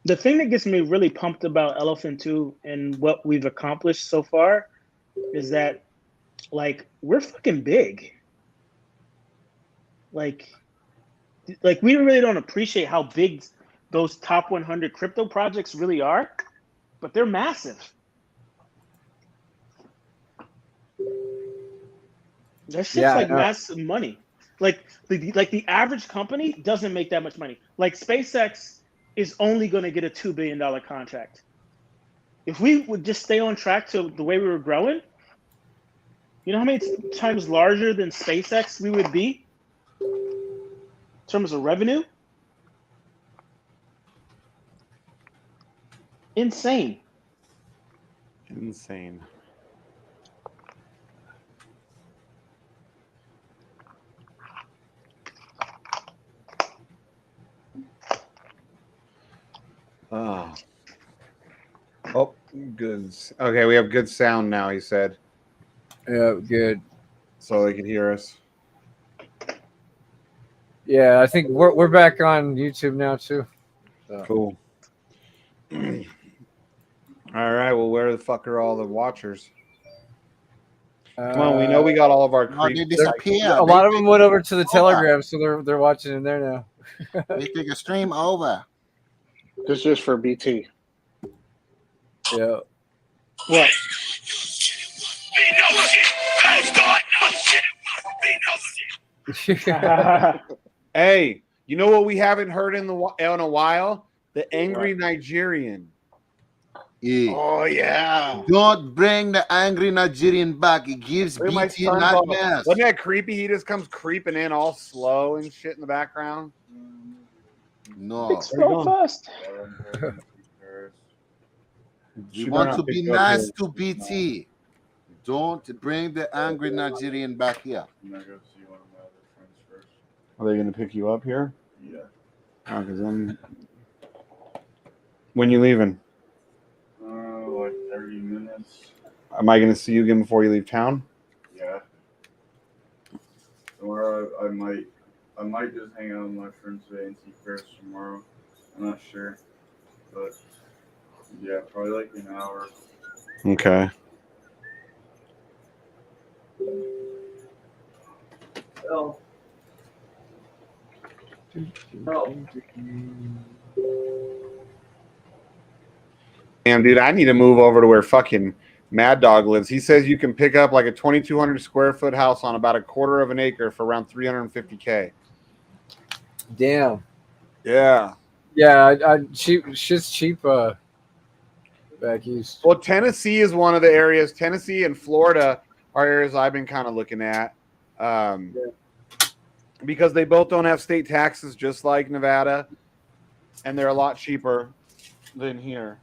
The thing that gets me really pumped about Elephant 2 and what we've accomplished so far is that like we're fucking big. Like like we really don't appreciate how big those top 100 crypto projects really are, but they're massive. That shit's Yeah, I like know. massive money. The average company doesn't make that much money. Like SpaceX is only going to get a $2 billion contract. If we would just stay on track to the way we were growing, you know how many times larger than SpaceX we would be in terms of revenue? Insane. Insane. Oh. Oh, good. Okay, we have good sound now, he said. Yeah, good. So they could hear us. Yeah, I think we're back on YouTube now too. So. Cool. All right, well, where the fuck are all the watchers? Come on, we know we got all of our No, they creep. disappear. A lot of them went over to the Telegram, so they're watching in there now. They take a stream over. This is just for BT. Yeah. What? Hey, you know what we haven't heard in a while? The angry Nigerian. Yeah. Oh yeah. Don't bring the angry Nigerian back. It gives Look at my BT son nightmares. Wasn't that creepy? He just comes creeping in all slow and shit in the background. No. It's so fast. We want to be nice to BT. Don't bring the angry Nigerian back here. Are they going to pick you up here? Yeah. Oh, because I'm. When you leaving? Like 30 minutes. Am I going to see you again before you leave town? Yeah. Or I might just hang out with my friends today and see Chris tomorrow. I'm not sure. But yeah, probably like an hour. Okay. Oh. Oh. Damn, dude, I need to move over to where fucking Mad Dog lives. He says you can pick up like a 2,200 square foot house on about a quarter of an acre for around $350K. Damn. Yeah. Yeah, shit's cheap back east. Well, Tennessee is one of the areas. Tennessee and Florida are areas I've been kind of looking at. Because they both don't have state taxes just like Nevada, and they're a lot cheaper than here.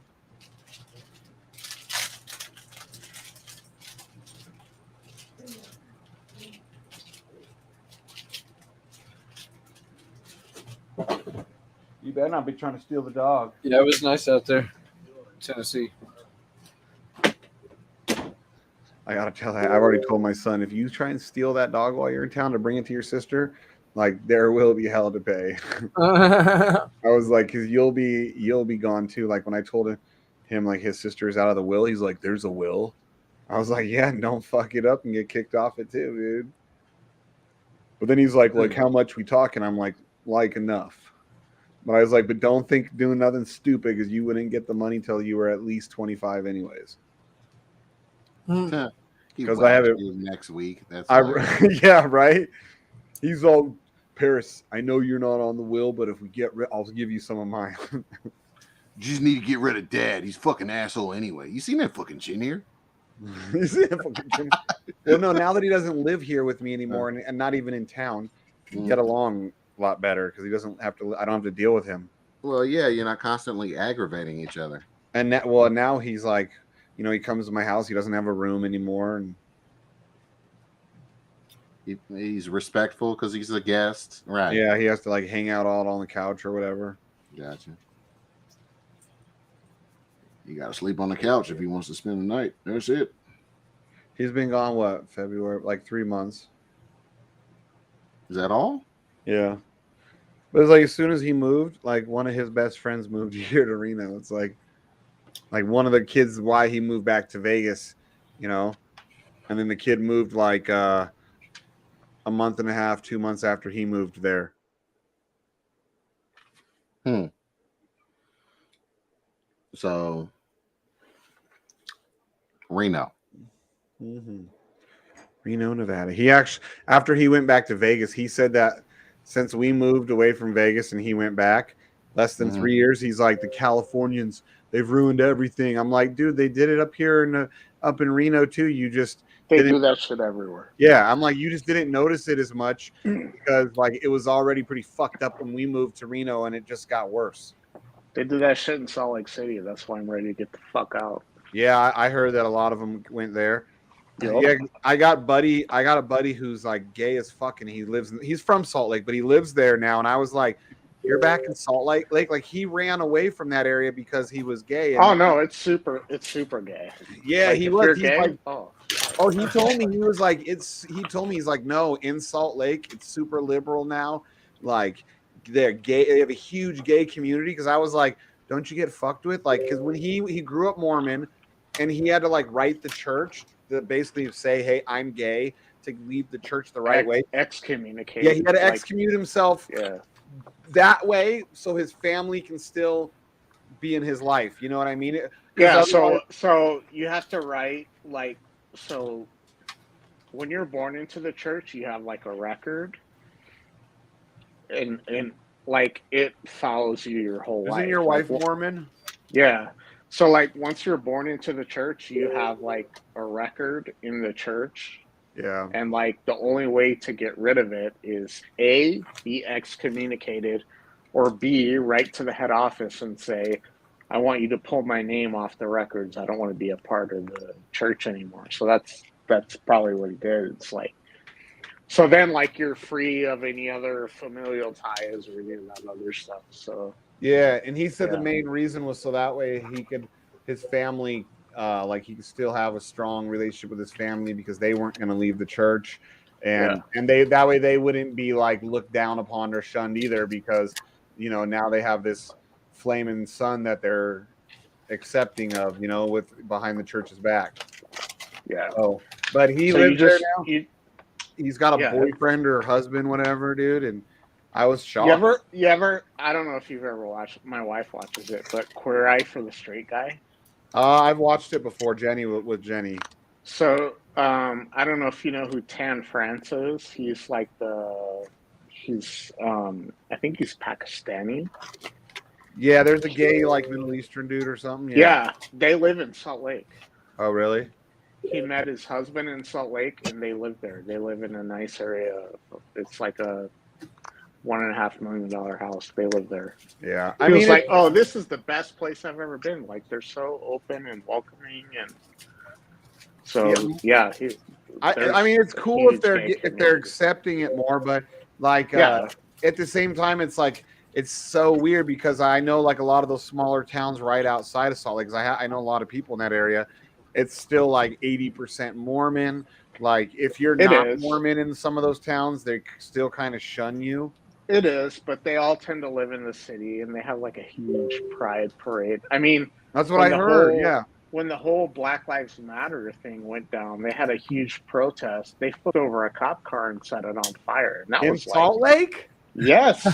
You better not be trying to steal the dog. Yeah, it was nice out there, Tennessee. I gotta tell you, I've already told my son, if you try and steal that dog while you're in town to bring it to your sister, like there will be hell to pay. I was like, because you'll be gone too. Like when I told him like his sister is out of the will, he's like, "There's a will." I was like, "Yeah, don't fuck it up and get kicked off it too, dude." But then he's like, "How much we talking?" I'm like enough. But I was like, "But don't think doing nothing stupid because you wouldn't get the money till you were at least 25 anyways." Because I have it next week. That's yeah, right. He's all, Paris, I know you're not on the will, but if we get rid, I'll give you some of mine. You just need to get rid of Dad. He's fucking asshole anyway. You seen that fucking chin here? Well, no, now that he doesn't live here with me anymore and not even in town, we get along a lot better because he doesn't have to. I don't have to deal with him. Well, yeah, you're not constantly aggravating each other. And now he's like, you know, he comes to my house. He doesn't have a room anymore, and he's respectful because he's a guest, right? Yeah, he has to like hang out all on the couch or whatever. Gotcha. You got to sleep on the couch if he wants to spend the night. That's it. He's been gone, what, February? Like 3 months. Is that all? Yeah. But it's like as soon as he moved, like one of his best friends moved here to Reno. It's like one of the kids why he moved back to Vegas, you know. And then the kid moved like a month and a half, 2 months after he moved there. So Reno. Mm-hmm. Reno, Nevada. He actually, after he went back to Vegas, he said that since we moved away from Vegas and he went back less than 3 years, he's like, the Californians, they've ruined everything. I'm like, dude, they did it up here in up in Reno too. You just they do that shit everywhere. Yeah, I'm like, you just didn't notice it as much because like it was already pretty fucked up when we moved to Reno, and it just got worse. They do that shit in Salt Lake City. That's why I'm ready to get the fuck out. Yeah, I heard that a lot of them went there. Yep. Yeah, I got a buddy who's like gay as fuck, and he's from Salt Lake, but he lives there now. And I was like, you're back in Salt Lake? Like he ran away from that area because he was gay. Oh no, it's super gay. Yeah, like, he was. He's gay, like, oh, he told me he told me he's like, no, in Salt Lake, it's super liberal now. Like they're gay. They have a huge gay community. Because I was like, don't you get fucked with? Like, because when he grew up Mormon, and he had to like write the church to basically say, hey, I'm gay, to leave the church the right way. Excommunicate. Yeah, he had to excommunicate himself. Yeah. That way, so his family can still be in his life. You know what I mean? Yeah. So you have to write like, so when you're born into the church, you have like a record, and like it follows you your whole life. Isn't your wife Mormon? Yeah. So like once you're born into the church, you have like a record in the church. Yeah. And like the only way to get rid of it is A, be excommunicated, or B, write to the head office and say, I want you to pull my name off the records. I don't want to be a part of the church anymore. So that's probably what he did. It's like, so then like you're free of any other familial ties or any of that other stuff. So yeah, and he said the main reason was so that way his family, like he could still have a strong relationship with his family because they weren't going to leave the church, and that way they wouldn't be like looked down upon or shunned either because now they have this flaming son that they're accepting of, with behind the church's back. Yeah. Oh, but he lives there now. He's got a boyfriend or husband, whatever, dude, and I was shocked. You ever? I don't know if you've ever watched. My wife watches it, but Queer Eye for the Straight Guy. I've watched it before, Jenny with Jenny. So I don't know if you know who Tan France is. He's like I think he's Pakistani. Yeah, there's a gay like Middle Eastern dude or something. Yeah, they live in Salt Lake. Oh, really? He met his husband in Salt Lake, and they live there. They live in a nice area. It's like a $1.5 million house. They live there. Yeah, I mean, like, oh, this is the best place I've ever been. Like, they're so open and welcoming, and so yeah. I mean, it's cool if they're accepting it more, but like at the same time, it's like it's so weird because I know like a lot of those smaller towns right outside of Salt Lake. Because I know a lot of people in that area. It's still like 80% Mormon. Like if you're not Mormon in some of those towns, they still kind of shun you. It is, but they all tend to live in the city, and they have like a huge pride parade. I mean, that's what I heard. When the whole Black Lives Matter thing went down, they had a huge protest. They flipped over a cop car and set it on fire. And that in was Salt Lake? Yes.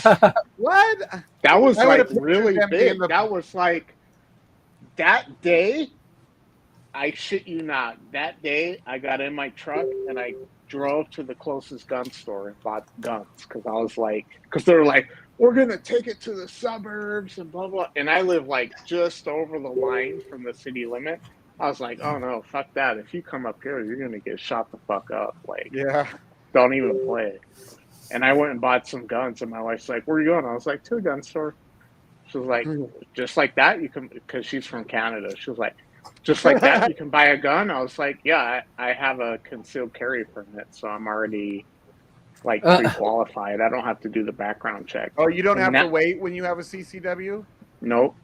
What? That was like really big. That was like that day. I shit you not. That day, I got in my truck and I drove to the closest gun store and bought guns because I was like, because they were like, we're gonna take it to the suburbs and blah blah. And I live like just over the line from the city limit. I was like, oh no, fuck that. If you come up here, you're gonna get shot the fuck up. Like, don't even play. And I went and bought some guns, and my wife's like, where are you going? I was like, to a gun store. She was like, just like that, you can, because she's from Canada. She was like, just like that, you can buy a gun. I was like, yeah, I have a concealed carry permit, so I'm already like pre-qualified. I don't have to do the background check. Oh, you don't have to wait when you have a CCW? Nope.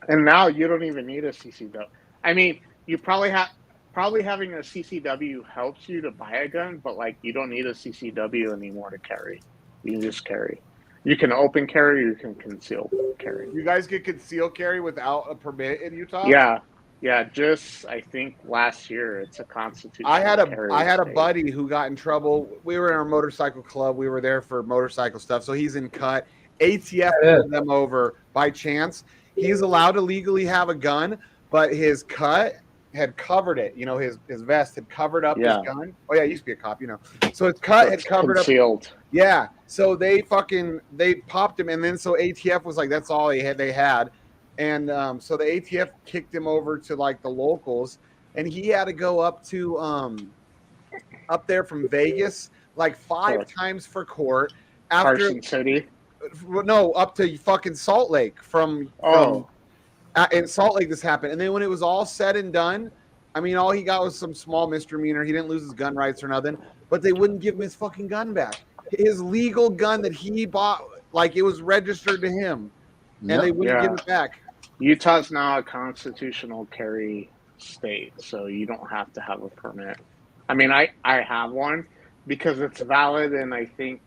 And now you don't even need a CCW. I mean, you probably having a CCW helps you to buy a gun, but like you don't need a CCW anymore to carry. You can just carry. You can open carry, or you can conceal carry. You guys can conceal carry without a permit in Utah? Yeah. Just I think last year it's a constitutional. I had a state. buddy who got in trouble. We were in our motorcycle club. We were there for motorcycle stuff. So he's in cut. ATF pulled them over by chance. He's allowed to legally have a gun, but his cut had covered it. You know, his vest had covered up his gun. Oh yeah, he used to be a cop, you know. So his cut had covered concealed. up. Yeah. So they popped him, and then so ATF was like, that's all they had. And so the ATF kicked him over to like the locals, and he had to go up to up there from Vegas like 5 times for court. After Carson City? No, up to fucking Salt Lake from in Salt Lake this happened. And then when it was all said and done, I mean, all he got was some small misdemeanor. He didn't lose his gun rights or nothing, but they wouldn't give him his fucking gun back. His legal gun that he bought, like it was registered to him, and they wouldn't give it back. Utah's now a constitutional carry state, so you don't have to have a permit. I mean, I have one because it's valid, and I think,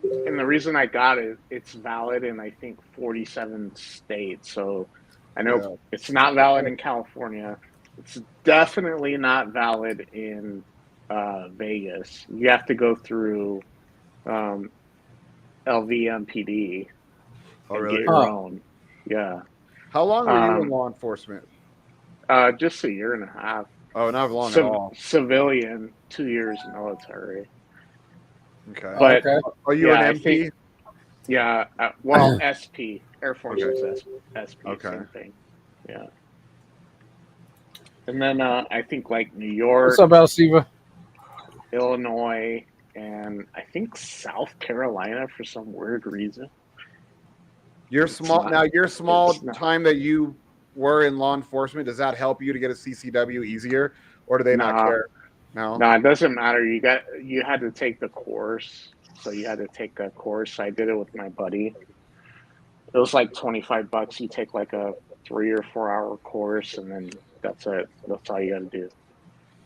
and the reason I got it, it's valid in I think 47 states. So I know it's not valid in California. It's definitely not valid in Vegas. You have to go through LVMPD and get your own. Yeah. How long were you in law enforcement? Just a year and a half. Oh, not long at all. Civilian, 2 years military. Okay. But are you an MP? Well, SP, Air Force is SP, same thing. Yeah. And then I think like New York. What's up, Alciva? Illinois, and I think South Carolina for some weird reason. Your small time that you were in law enforcement, does that help you to get a CCW easier, or do they not care? No, it doesn't matter. You had to take the course, so you had to take a course. I did it with my buddy. It was like $25. You take like a 3 or 4 hour course, and then that's it. That's all you got to do.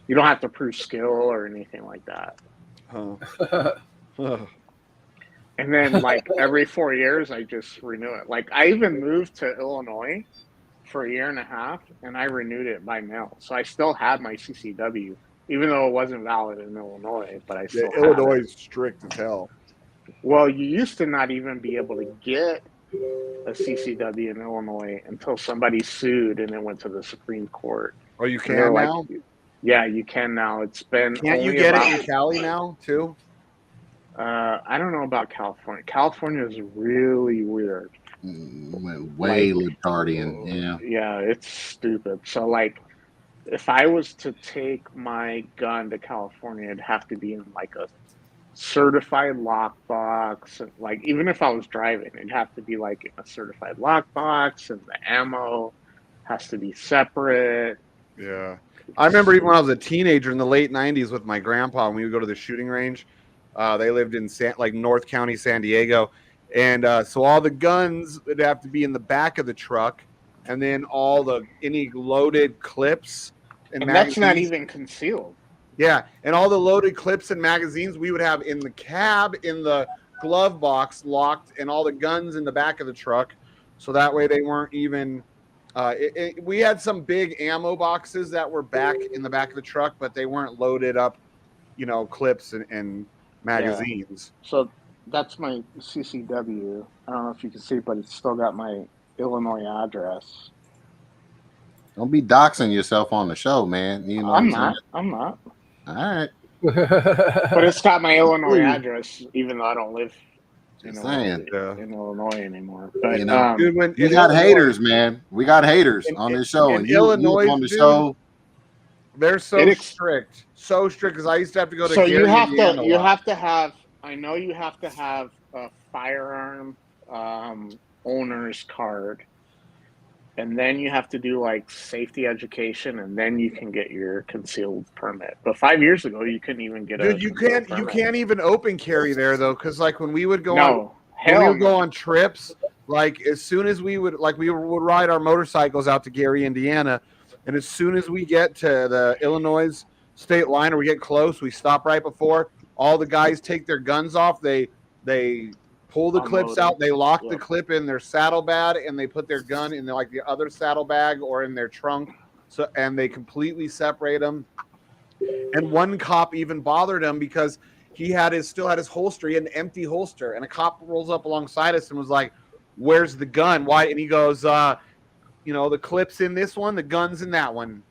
You don't have to prove skill or anything like that. And then like every 4 years, I just renew it. Like I even moved to Illinois for a year and a half, and I renewed it by mail. So I still had my CCW, even though it wasn't valid in Illinois. But I still Illinois is strict as hell. Well, you used to not even be able to get a CCW in Illinois until somebody sued and it went to the Supreme Court. Oh, you can now? Yeah, you can now. It's been. Can't you get it in Cali now too? I don't know about California. California is really weird. Way libertarian. Yeah. Yeah, it's stupid. So like, if I was to take my gun to California, it'd have to be in like a certified lockbox. Like even if I was driving, it'd have to be like in a certified lockbox, and the ammo has to be separate. Yeah. I remember even when I was a teenager in the late 90s with my grandpa, when we would go to the shooting range. They lived in North County, San Diego. And so all the guns would have to be in the back of the truck, and then any loaded clips and that's not even concealed. Yeah, and all the loaded clips and magazines we would have in the cab, in the glove box locked, and all the guns in the back of the truck. So that way they weren't even we had some big ammo boxes that were back in the back of the truck, but they weren't loaded up, clips and magazines. Yeah. So that's my CCW. I don't know if you can see, but it's still got my Illinois address. Don't be doxing yourself on the show, man. I'm not. All right. But it's got my Illinois address, even though I don't live in Illinois anymore. But you got haters, man. We got haters on this show, and Illinois on the show. They're so strict because I used to have to go to. So you have to have. I know you have to have a firearm owner's card, and then you have to do like safety education, and then you can get your concealed permit. But 5 years ago, you couldn't even get a. You can't even open carry there though, because like when we would go on trips, like as soon as we would ride our motorcycles out to Gary, Indiana. And as soon as we get to the Illinois state line or we get close, we stop right before. All the guys take their guns off. They pull the clips out. They lock the Yep. clip in their saddlebag, and they put their gun in like the other saddlebag or in their trunk. So, and they completely separate them. And one cop even bothered him because he still had his holster, he had an empty holster, and a cop rolls up alongside us and was like, "Where's the gun? Why?" And he goes, the clip's in this one, the gun's in that one.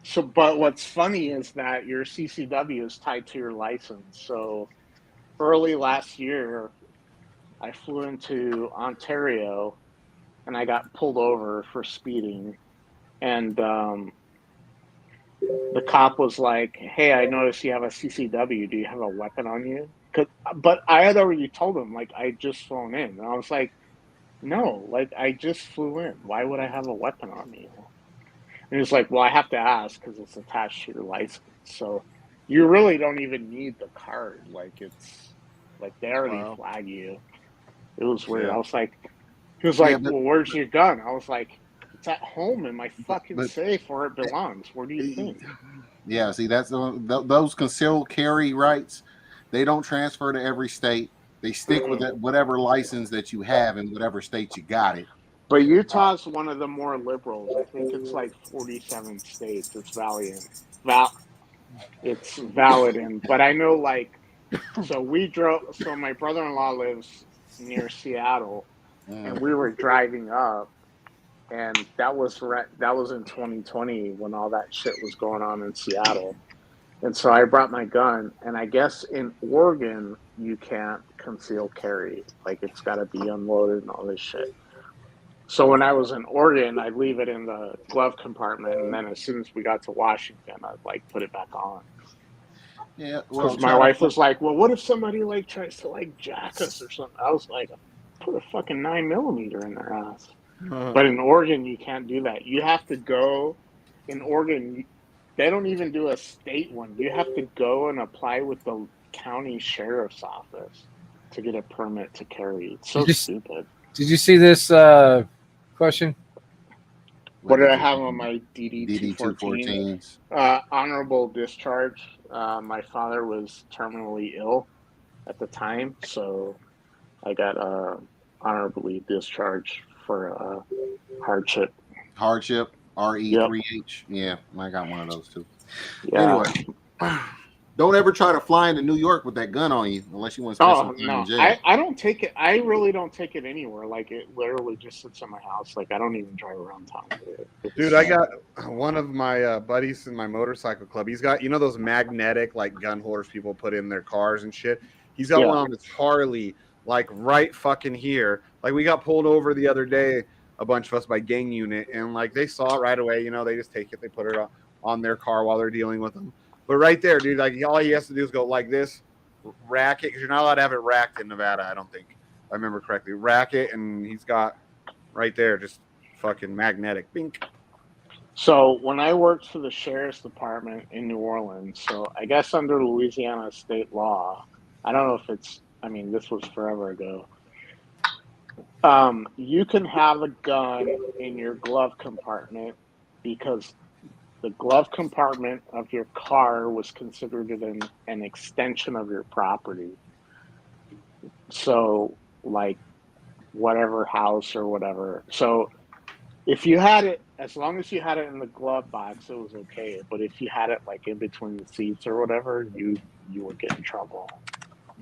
So, but what's funny is that your CCW is tied to your license. So early last year, I flew into Ontario and I got pulled over for speeding. And the cop was like, "Hey, I noticed you have a CCW. Do you have a weapon on you?" But I had already told him, like, I just flown in. And I was like, "No, like, I just flew in. Why would I have a weapon on me?" And he was like, "Well, I have to ask because it's attached to your license. So you really don't even need the card. Like, it's like they already flag you." It was weird. Yeah. I was like, he was like, "Well, where's your gun?" I was like, "It's at home in my fucking safe where it belongs. Where do you think?" Yeah, see, that's those concealed carry rights. They don't transfer to every state. They stick with whatever license that you have in whatever state you got it. But Utah's one of the more liberals. I think it's like 47 states. It's it's valid in. But I know, like, so we drove. So my brother-in-law lives near Seattle, and we were driving up, and that was in 2020 when all that shit was going on in Seattle. And so I brought my gun, and I guess in Oregon you can't conceal carry. Like, it's got to be unloaded and all this shit. So when I was in Oregon, I'd leave it in the glove compartment, and then as soon as we got to Washington, I'd like put it back on. Yeah, because my wife was like, "Well, what if somebody like tries to like jack us or something?" I was like, "Put a fucking 9mm in their ass." But in Oregon, you can't do that. You have to go. In Oregon, they don't even do a state one. You have to go and apply with the county sheriff's office to get a permit to carry. It's so stupid. Did you see this question? What did I have on my DD-214? Honorable discharge. My father was terminally ill at the time, so I got honorably discharged for hardship. Hardship, RE3H. Yeah, I got one of those too. Yeah. Anyway, don't ever try to fly into New York with that gun on you unless you want to spend some time in jail. I don't take it. I really don't take it anywhere. Like, it literally just sits in my house. Like, I don't even drive around town with it. Dude, I got one of my buddies in my motorcycle club. He's got, those magnetic like gun holders people put in their cars and shit. He's got one on his Harley, like right fucking here. Like, we got pulled over the other day, a bunch of us by gang unit, and like they saw it right away. They just take it, they put it on their car while they're dealing with them. But right there, dude, like all he has to do is go like this, rack it, because you're not allowed to have it racked in Nevada, I don't think. If I remember correctly. Rack it, and he's got right there, just fucking magnetic. Bink. So when I worked for the sheriff's department in New Orleans, so I guess under Louisiana state law, I don't know if it's, this was forever ago. You can have a gun in your glove compartment because the glove compartment of your car was considered an extension of your property. So, like, whatever house or whatever. So, if you had it, as long as you had it in the glove box, it was okay. But if you had it like in between the seats or whatever, you would get in trouble.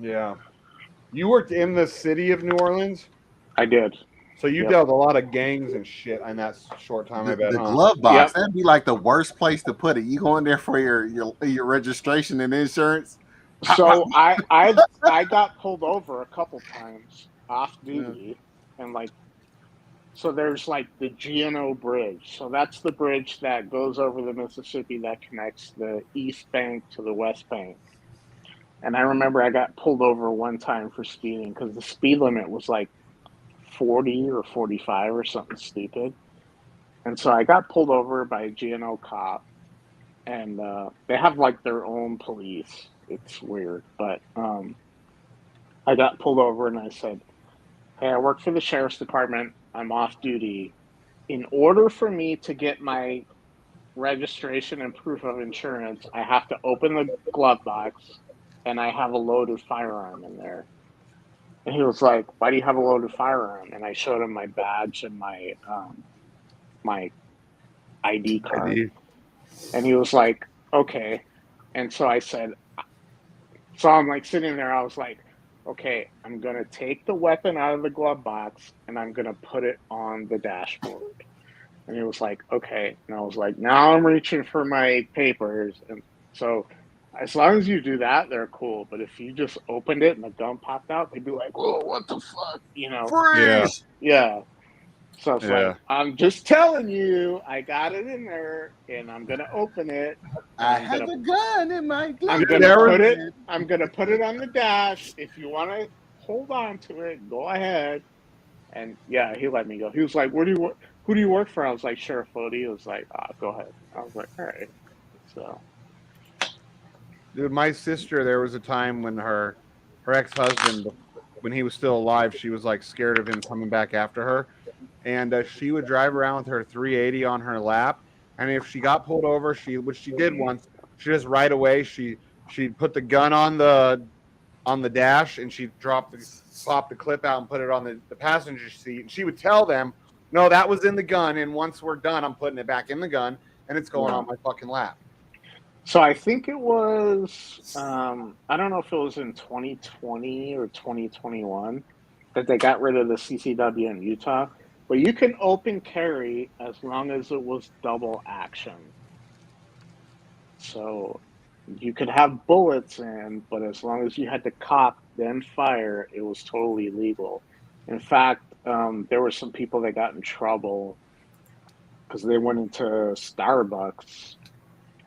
Yeah. You worked in the city of New Orleans? I did. So you dealt with a lot of gangs and shit in that short time, I bet. The glove box, that'd be like the worst place to put it. You go in there for your registration and insurance. So I got pulled over a couple times off duty, and like, so there's like the GNO Bridge. So that's the bridge that goes over the Mississippi that connects the East Bank to the West Bank. And I remember I got pulled over one time for speeding because the speed limit was like 40 or 45 or something stupid. And so I got pulled over by a GNO cop, and they have like their own police. It's weird, but I got pulled over and I said, "Hey, I work for the sheriff's department. I'm off duty. In order for me to get my registration and proof of insurance, I have to open the glove box, and I have a loaded firearm in there." And he was like, "Why do you have a loaded firearm?" And I showed him my badge and my ID card. And he was like, "Okay." And so I said, so I'm like sitting there. I was like, "Okay, I'm gonna take the weapon out of the glove box and I'm gonna put it on the dashboard." And he was like, "Okay." And I was like, "Now I'm reaching for my papers." And so as long as you do that, they're cool. But if you just opened it and the gun popped out, they'd be like, "Oh, what the fuck?" You know? Yeah. Freeze! Yeah. So it's Yeah. like, I'm just telling you, I got it in there and I'm gonna open it. And I have a gun in my glove. I'm gonna put it. I'm gonna put it on the dash. If you want to hold on to it, go ahead. And yeah, he let me go. He was like, "Where do you work? Who do you work for?" I was like, "Sheriff Fody." He was like, "Go ahead." I was like, "All right." So, Dude, my sister, there was a time when her ex-husband, when he was still alive, she was like scared of him coming back after her, and she would drive around with her 380 on her lap, and if she got pulled over, which she did once, she just right away she'd put the gun on the dash, and she'd pop the clip out and put it on the passenger seat, and she would tell them, "No, that was in the gun, and once we're done, I'm putting it back in the gun, and it's going on my fucking lap." so I think it was. I don't know if it was in 2020 or 2021 that they got rid of the CCW in Utah, but you can open carry as long as it was double action. So you could have bullets in, but as long as you had to cock then fire, it was totally legal. In fact, there were some people that got in trouble because they went into Starbucks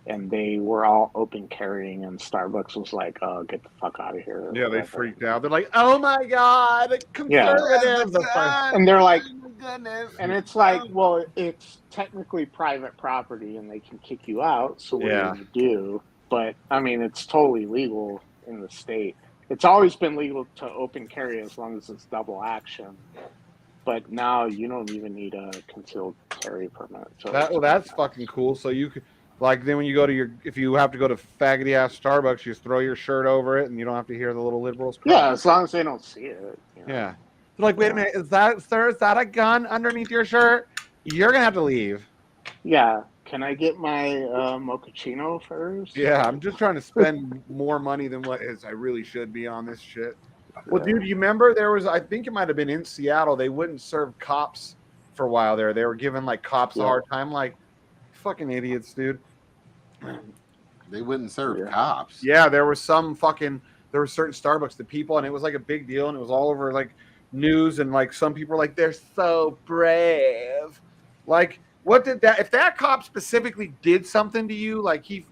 and they were all open carrying, and Starbucks was like, "Oh, get the fuck out of here!" Yeah, they freaked out. They're like, "Oh my god, conservatives!" And they're like, Oh my goodness. and it's like, well, it's technically private property, and they can kick you out. So what are you Yeah. gonna do? But I mean, it's totally legal in the state. It's always been legal to open carry as long as it's double action. But now you don't even need a concealed carry permit. So That's fucking cool. So you could, like, then when you go to if you have to go to faggoty ass Starbucks, you just throw your shirt over it, and you don't have to hear the little liberals cry. yeah, as long as they don't see it. You know? Yeah. They're like, "Wait a minute, is that a gun underneath your shirt? You're gonna have to leave." Yeah. Can I get my mochaccino first? Yeah, I'm just trying to spend more money than what I really should be on this shit. Well, dude, you remember there was, I think it might have been in Seattle, they wouldn't serve cops for a while there. They were giving like cops a hard time, like, fucking idiots, dude. They wouldn't serve cops. Yeah, there were certain Starbucks, the people, and it was like a big deal, and it was all over like news, and like some people were like, "They're so brave." Like, what did that? If that cop specifically did something to you, like he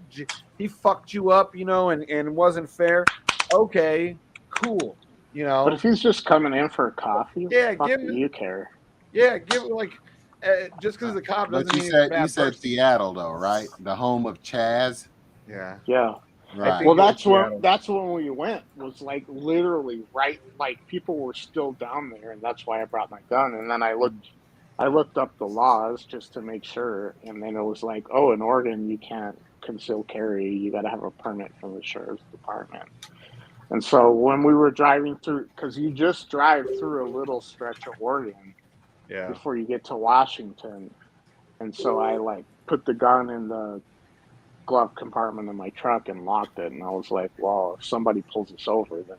fucked you up, you know, and wasn't fair, okay, cool, you know. But if he's just coming in for a coffee, yeah, do you care? Yeah, give it like just because the cop doesn't mean you said Seattle though, right? The home of Chaz. Yeah. Yeah. Right. Well, that's when we went. Was like literally right. Like people were still down there, and that's why I brought my gun. And then I looked up the laws just to make sure, and then it was like, oh, in Oregon you can't conceal carry. You got to have a permit from the sheriff's department. And so when we were driving through, because you just drive through a little stretch of Oregon, before you get to Washington, and so I like put the gun in the glove compartment of my truck and locked it, and I was like, well, if somebody pulls us over, then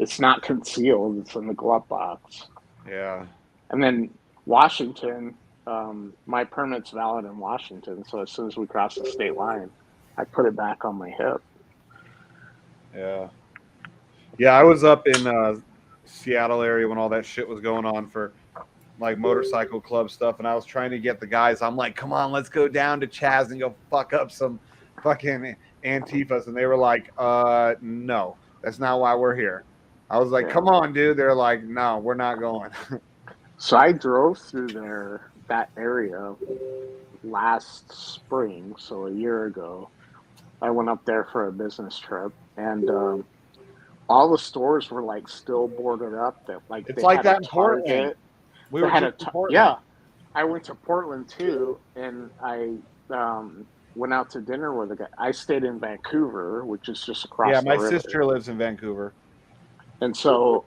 it's not concealed, it's in the glove box. Yeah. And then Washington, my permit's valid in Washington, so as soon as we cross the state line, I put it back on my hip. Yeah, I was up in Seattle area when all that shit was going on for like motorcycle club stuff, and I was trying to get the guys. I'm like, "Come on, let's go down to Chaz and go fuck up some fucking Antifas," and they were like, "No, that's not why we're here." I was like, "Come on, dude." They're like, "No, we're not going." So I drove through that area last spring, so a year ago. I went up there for a business trip, and all the stores were like still boarded up. That like it's like that in Portland. We were had yeah. I went to Portland too, and I went out to dinner with a guy. I stayed in Vancouver, which is just across. Yeah, the my river. sister lives in Vancouver. And so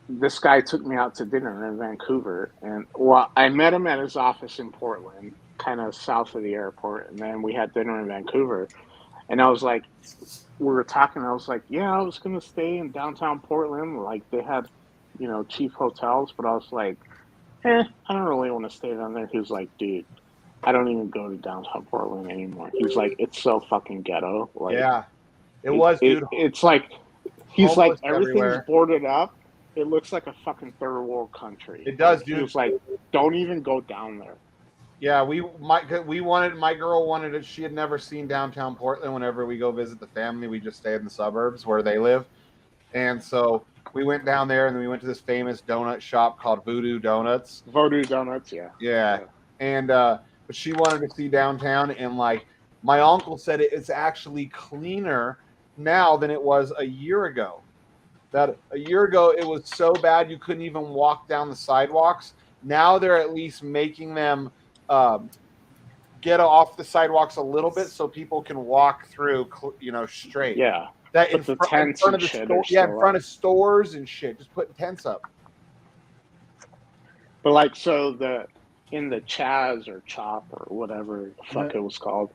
this guy took me out to dinner in Vancouver, and well, I met him at his office in Portland, kind of south of the airport, and then we had dinner in Vancouver. And I was like, we were talking. I was like, yeah, I was gonna stay in downtown Portland. Like they had, cheap hotels, but I was like, I don't really want to stay down there. He was like, dude, I don't even go to downtown Portland anymore. He's like, it's so fucking ghetto. Like, Yeah, it was, dude. it's like, he's like, Homeless everything's everywhere. boarded up. It looks like a fucking third world country. It does, He dude. was like, don't even go down there. Yeah, my girl wanted it. She had never seen downtown Portland. Whenever we go visit the family, we just stay in the suburbs where they live. And so we went down there, and then we went to this famous donut shop called Voodoo Donuts. Voodoo Donuts, yeah. Yeah. And but she wanted to see downtown, and like my uncle said, it's actually cleaner now than it was a year ago. That a year ago it was so bad you couldn't even walk down the sidewalks. Now they're at least making them get off the sidewalks a little bit so people can walk through, straight. Yeah. That in front of the store, in front of stores and shit, just putting tents up. But like, so in the Chaz or Chop or whatever the fuck it was called,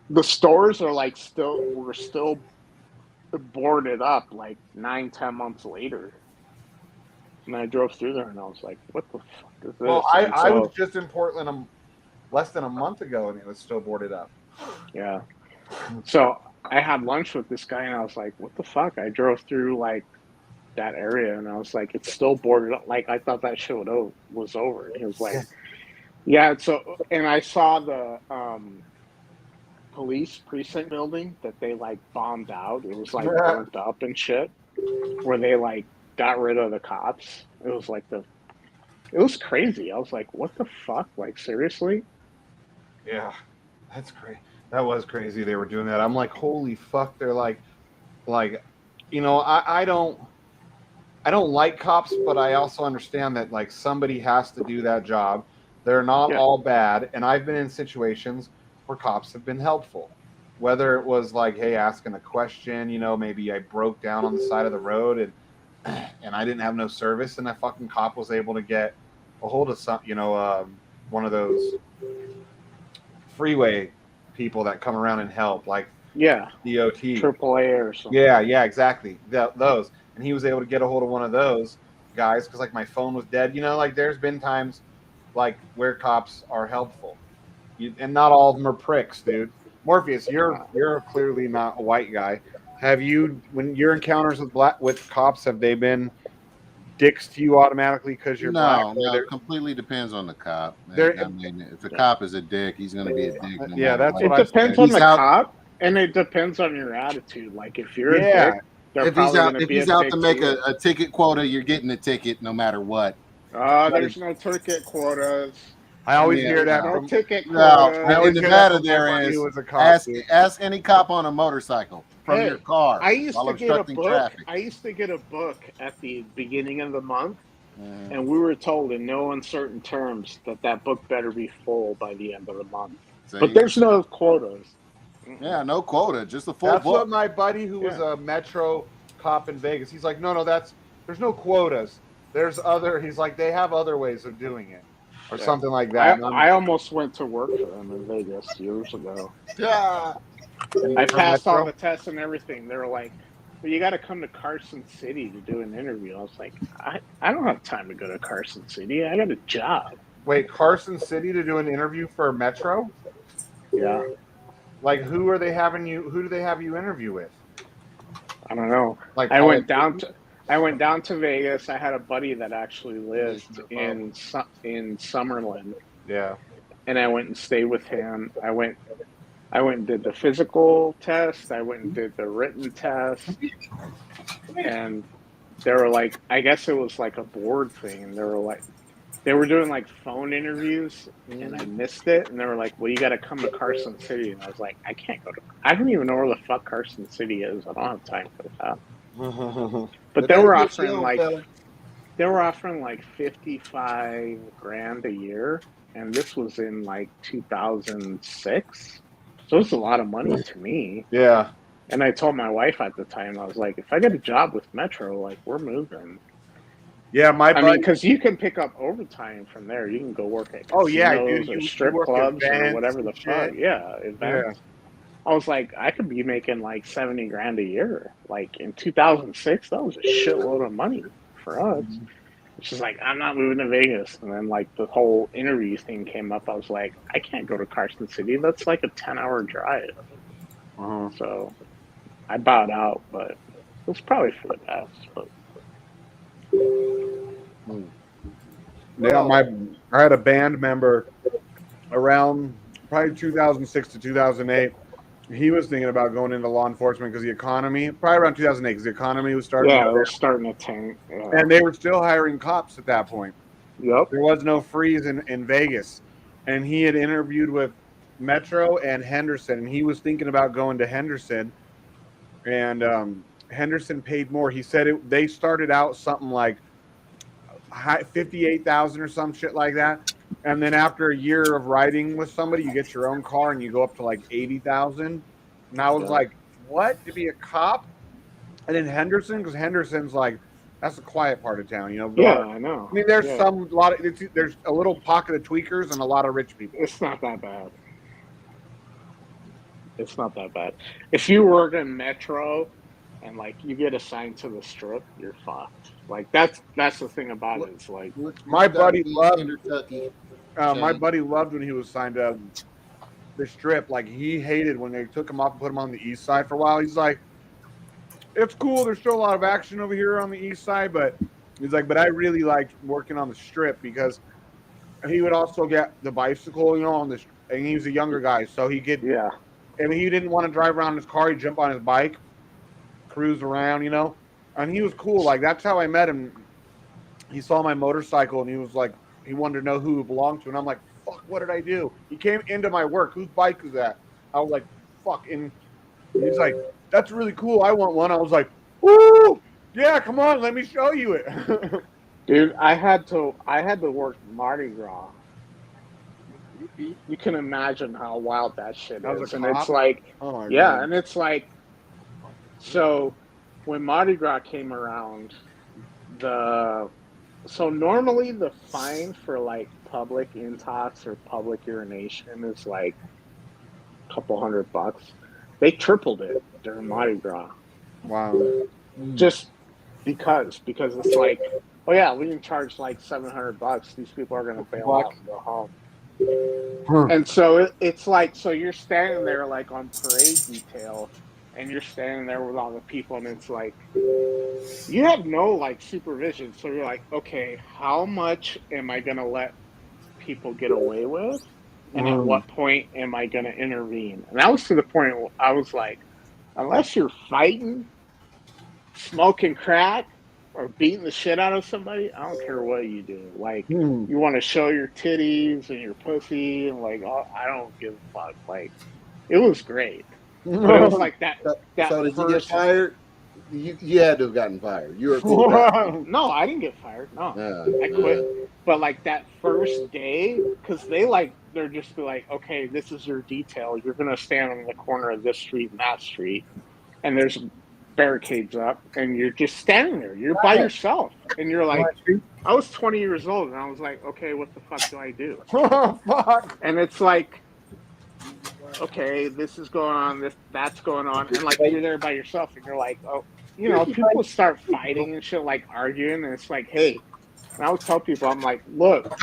the stores are like we're still boarded up like 9-10 months later. And I drove through there and I was like, what the fuck is this? Well, I was just in Portland less than a month ago and it was still boarded up. Yeah. So I had lunch with this guy and I was like, what the fuck? I drove through like that area and I was like, it's still boarded up. Like I thought that shit was over. And he was like, yeah. So, and I saw the police precinct building that they like bombed out. It was like burnt up and shit, where they like got rid of the cops. It was like it was crazy. I was like, what the fuck? Like seriously? Yeah, that's crazy. That was crazy. They were doing that. I'm like, holy fuck. They're like, I don't like cops, but I also understand that like somebody has to do that job. They're not all bad. And I've been in situations where cops have been helpful, whether it was like, hey, asking a question, maybe I broke down on the side of the road and I didn't have no service, and that fucking cop was able to get a hold of some, one of those freeway people that come around and help, like DOT, AAA or something. Yeah, exactly. Those, and he was able to get a hold of one of those guys because like my phone was dead. Like there's been times like where cops are helpful. And not all of them are pricks, dude. Morpheus, you're clearly not a white guy. Have you, when your encounters with cops, have they been dicks to you automatically because you're black? No, it completely depends on the cop. I mean, if the cop is a dick, he's going to be a dick. That's what it depends on the cop, and it depends on your attitude. Like if you're a dick, if he's out to make a ticket quota, you're getting a ticket no matter what. There's no ticket quotas. I always hear that no from ticket. No, in Nevada there is. Ask any cop on a motorcycle from your car. I used to get a book. Traffic. I used to get a book at the beginning of the month, and we were told in no uncertain terms that book better be full by the end of the month. See? But there's no quotas. Yeah, no quota, just a full book. That's what my buddy who was a Metro cop in Vegas. He's like, no, there's no quotas. There's other. He's like, they have other ways of doing it. Or something like that. I almost went to work for them in Vegas years ago. Yeah. I passed all the tests and everything. They were like, well, you got to come to Carson City to do an interview. I was like, I don't have time to go to Carson City. I got a job. Wait, Carson City to do an interview for Metro? Yeah. Like, who do they have you interview with? I don't know. Like, I went down to Vegas. I had a buddy that actually lived in Summerlin. Yeah. And I went and stayed with him. I went and did the physical test. I went and did the written test. And they were like, I guess it was like a board thing. And they were doing like phone interviews and I missed it. And they were like, well, you got to come to Carson City. And I was like, I can't go I don't even know where the fuck Carson City is. I don't have time for that. But they were offering like 55 grand a year, and this was in like 2006, so it's a lot of money to me. Yeah, And I told my wife at the time, I was like, if I get a job with Metro, like, we're moving. Yeah, my I buddy. mean, because you can pick up overtime from there. You can go work at casinos or strip clubs or whatever the fuck. Yeah, events. Yeah. I was like, I could be making like 70 grand a year. Like in 2006, that was a shitload of money for us. She's like, I'm not moving to Vegas. And then like the whole interview thing came up. I was like, I can't go to Carson City. That's like a 10-hour drive. So I bowed out, but it was probably for the best. But yeah, I had a band member around probably 2006 to 2008. He was thinking about going into law enforcement because the economy, probably around 2008, because the economy was starting. Yeah, it was starting to tank. Yeah. And they were still hiring cops at that point. Yep. There was no freeze in Vegas. And he had interviewed with Metro and Henderson, and he was thinking about going to Henderson. And Henderson paid more. He said they started out something like 58,000 or some shit like that. And then after a year of riding with somebody, you get your own car and you go up to like 80,000. And I was like, what? To be a cop? And then Henderson, because Henderson's like, that's the quiet part of town, you know? Yeah, I know. I mean, there's there's a little pocket of tweakers and a lot of rich people. It's not that bad. It's not that bad. If you work in Metro and like you get assigned to the strip, you're fucked. Like that's the thing about it. It's like my buddy loved my buddy loved when he was signed to the strip. Like he hated when they took him off and put him on the east side for a while. He's like, it's cool. There's still a lot of action over here on the east side, but he's like, but I really liked working on the strip because he would also get the bicycle, you know, on this, and he was a younger guy, so he could. Yeah. I mean, he didn't want to drive around in his car. He'd jump on his bike, cruise around, you know, and he was cool. Like that's how I met him. He saw my motorcycle and he was like, he wanted to know who it belonged to, and I'm like, fuck, what did I do? He came into my work. Whose bike is that? I was like, fuck, and he's like, that's really cool. I want one. I was like, woo, yeah, come on, let me show you it. Dude, I had to work Mardi Gras. You can imagine how wild that shit is. And it's like, yeah, and it's like, so when Mardi Gras came around, so normally the fine for like public intox or public urination is like a couple $100. They tripled it during Mardi Gras. Wow. Just because it's like, oh yeah, we can charge like $700. These people are going to bail out and go home. And so it's like, so you're standing there like on parade detail and you're standing there with all the people and it's like, you have no like supervision. So you're like, okay, how much am I going to let people get away with? And at what point am I going to intervene? And that was to the point where I was like, unless you're fighting, smoking crack, or beating the shit out of somebody, I don't care what you do. Like, you want to show your titties and your pussy, and like, oh, I don't give a fuck. Like, it was great. But it was like that. So did you get fired? You had to have gotten fired. You were cool. No, I didn't get fired. No, I quit. But like that first day, because they're just be like, okay, this is your detail. You're gonna stand on the corner of this street and that street, and there's barricades up, and you're just standing there. You're by yourself, and you're like, I was 20 years old, and I was like, okay, what the fuck do I do? And it's like, okay, this is going on, that's going on, and like you're there by yourself, and you're like, oh, you know, people start fighting and shit, like arguing, and it's like, hey, and I would tell people, I'm like, look,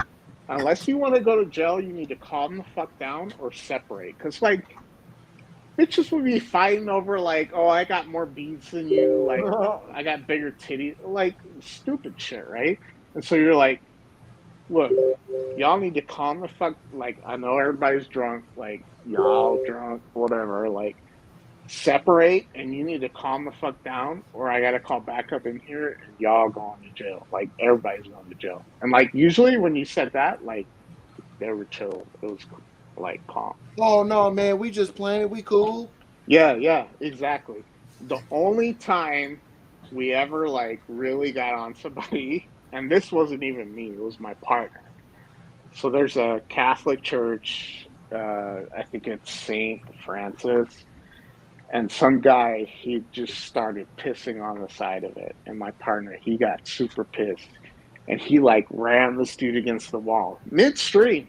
unless you want to go to jail, you need to calm the fuck down or separate, because like bitches would be fighting over like, oh, I got more beads than you, like I got bigger titties, like stupid shit, right? And so you're like, look, y'all need to calm the fuck. Like, I know everybody's drunk, like y'all drunk, whatever. Like, separate, and you need to calm the fuck down, or I gotta call backup in here, and y'all going to jail. Like, everybody's going to jail. And like, usually when you said that, like, they were chill. It was like calm. Oh no, man, we just playing. We cool. Yeah, exactly. The only time we ever like really got on somebody, and this wasn't even me, it was my partner. So there's a Catholic church, I think it's St. Francis, And some guy, he just started pissing on the side of it. And my partner, he got super pissed. And he like ran this dude against the wall midstream.